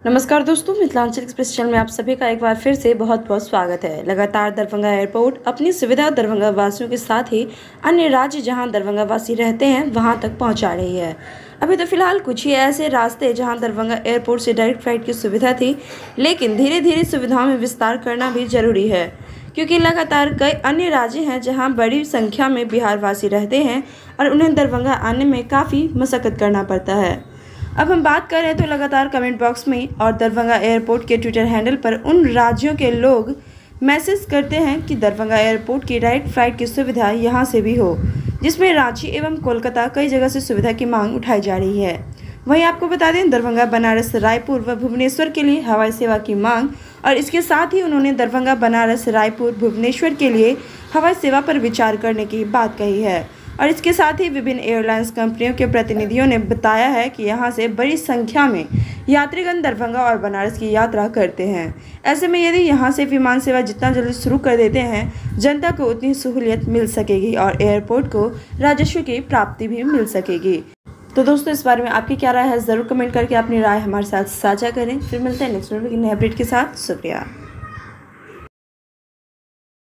नमस्कार दोस्तों, Mithilanchal express channel में आप सभी का एक बार फिर से बहुत बहुत स्वागत है। लगातार दरभंगा एयरपोर्ट अपनी सुविधा दरभंगा वासियों के साथ ही अन्य राज्य जहां दरभंगा वासी रहते हैं वहां तक पहुंचा रही है। अभी तो फिलहाल कुछ ही ऐसे रास्ते जहां दरभंगा एयरपोर्ट से डायरेक्ट फ्लाइट की सुविधा थी, लेकिन धीरे धीरे सुविधाओं में विस्तार करना भी जरूरी है, क्योंकि लगातार कई अन्य राज्य हैं जहाँ बड़ी संख्या में बिहार वासी रहते हैं और उन्हें दरभंगा आने में काफ़ी मशक्कत करना पड़ता है। अब हम बात करें तो लगातार कमेंट बॉक्स में और दरभंगा एयरपोर्ट के ट्विटर हैंडल पर उन राज्यों के लोग मैसेज करते हैं कि दरभंगा एयरपोर्ट की डायरेक्ट फ्लाइट की सुविधा यहां से भी हो, जिसमें रांची एवं कोलकाता कई जगह से सुविधा की मांग उठाई जा रही है। वहीं आपको बता दें, दरभंगा, बनारस, रायपुर व भुवनेश्वर के लिए हवाई सेवा की मांग और इसके साथ ही उन्होंने दरभंगा, बनारस, रायपुर, भुवनेश्वर के लिए हवाई सेवा पर विचार करने की बात कही है। और इसके साथ ही विभिन्न एयरलाइंस कंपनियों के प्रतिनिधियों ने बताया है कि यहां से बड़ी संख्या में यात्रीगण दरभंगा और बनारस की यात्रा करते हैं। ऐसे में यदि यहां से विमान सेवा जितना जल्दी शुरू कर देते हैं, जनता को उतनी सहूलियत मिल सकेगी और एयरपोर्ट को राजस्व की प्राप्ति भी मिल सकेगी। तो दोस्तों, इस बारे में आपकी क्या राय है, ज़रूर कमेंट करके अपनी राय हमारे साथ साझा करें। फिर मिलते हैं नेक्स्ट वीडियो की नए अपडेट के साथ। शुक्रिया।